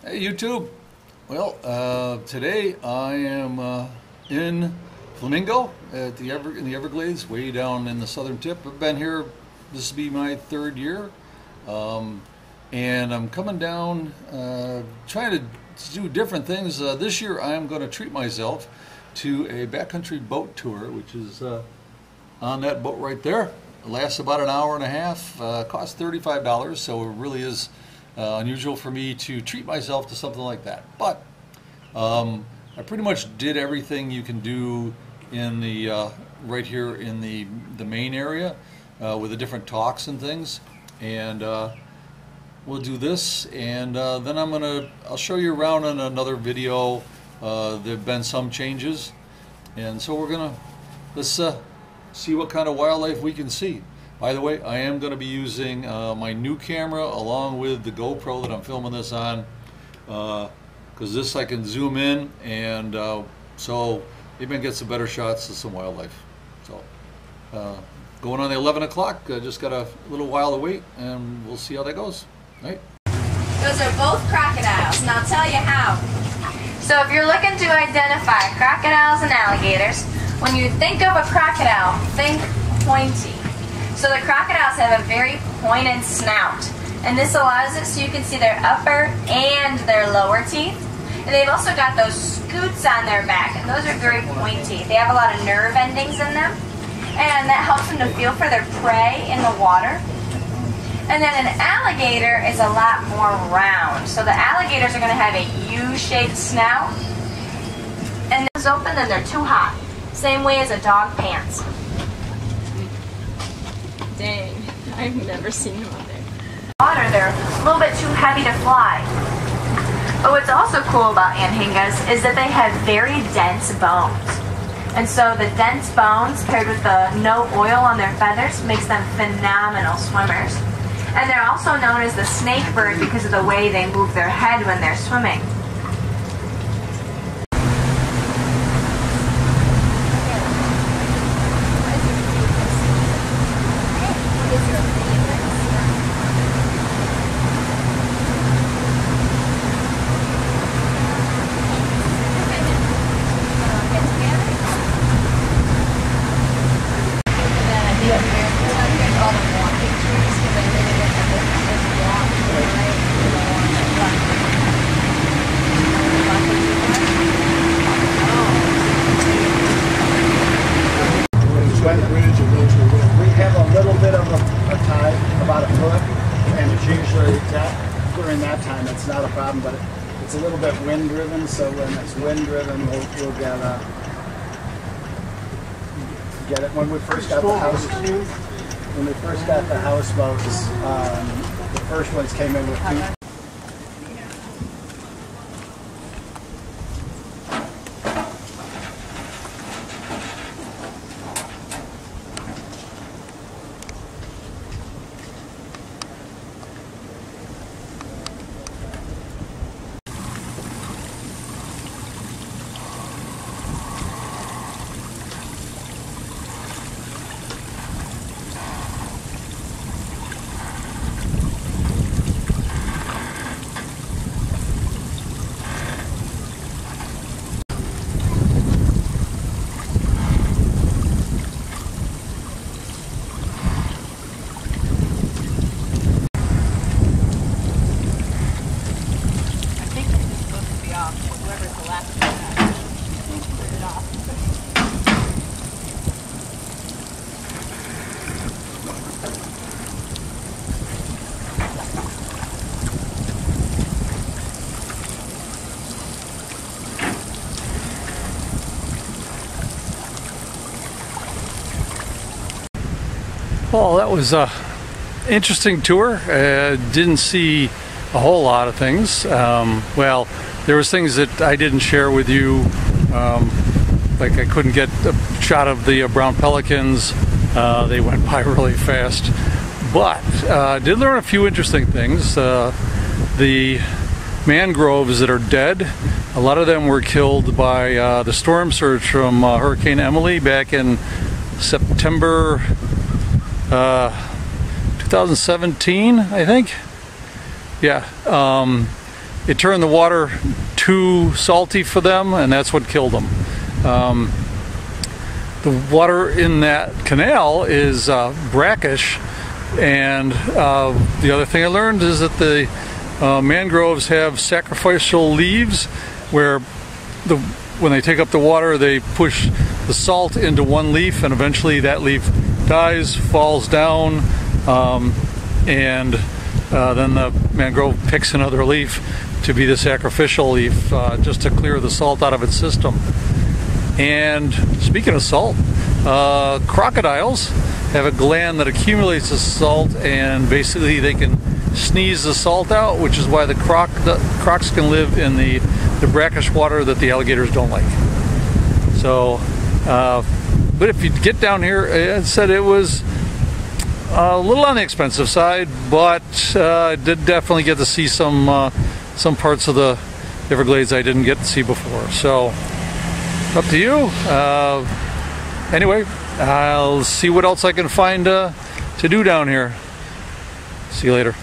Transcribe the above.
Hey YouTube. Well, today I am in Flamingo at in the Everglades, way down in the southern tip. I've been here. This will be my third year, and I'm coming down, trying to do different things. This year I am going to treat myself to a backcountry boat tour, which is on that boat right there. It lasts about an hour and a half. Costs $35, so it really is unusual for me to treat myself to something like that. But I pretty much did everything you can do in the right here in the main area with the different talks and things. And we'll do this, and then I'll show you around in another video. There've been some changes, and so let's see what kind of wildlife we can see. By the way, I am going to be using my new camera along with the GoPro that I'm filming this on, because this I can zoom in, and so maybe I can get some better shots of some wildlife. So going on the 11 o'clock, I just got a little while to wait, and we'll see how that goes. All right. Those are both crocodiles, and I'll tell you how. So if you're looking to identify crocodiles and alligators, when you think of a crocodile, think pointy. So the crocodiles have a very pointed snout, and this allows it so you can see their upper and their lower teeth. And they've also got those scoots on their back, and those are very pointy. They have a lot of nerve endings in them, and that helps them to feel for their prey in the water. And then an alligator is a lot more round. So the alligators are going to have a U-shaped snout, and it's open and they're too hot. Same way as a dog pants. Dang, I've never seen them out there. Water, they're a little bit too heavy to fly. But what's also cool about anhingas is that they have very dense bones. And so the dense bones paired with the no oil on their feathers makes them phenomenal swimmers. And they're also known as the snake bird because of the way they move their head when they're swimming. We have a little bit of a tide, about a foot, and it's usually during that time it's not a problem, but it's a little bit wind driven, so when it's wind driven we'll get it. When we first got the houseboats, the first ones came in with two. Well, that was an interesting tour. Didn't see a whole lot of things. Well, there was things that I didn't share with you, like I couldn't get a shot of the brown pelicans. They went by really fast. But did learn a few interesting things. The mangroves that are dead, a lot of them were killed by the storm surge from Hurricane Emily back in September 2017, I think. Yeah. it turned the water too salty for them, and that's what killed them. The water in that canal is brackish, and the other thing I learned is that the mangroves have sacrificial leaves where when they take up the water, they push the salt into one leaf, and eventually that leaf dies, falls down, and then the mangrove picks another leaf to be the sacrificial leaf, just to clear the salt out of its system. And speaking of salt, crocodiles have a gland that accumulates the salt, and basically they can sneeze the salt out, which is why the crocs can live in the brackish water that the alligators don't like. So, but if you get down here, it said it was a little on the expensive side, but I did definitely get to see some parts of the Everglades I didn't get to see before. So, up to you. Anyway, I'll see what else I can find to do down here. See you later.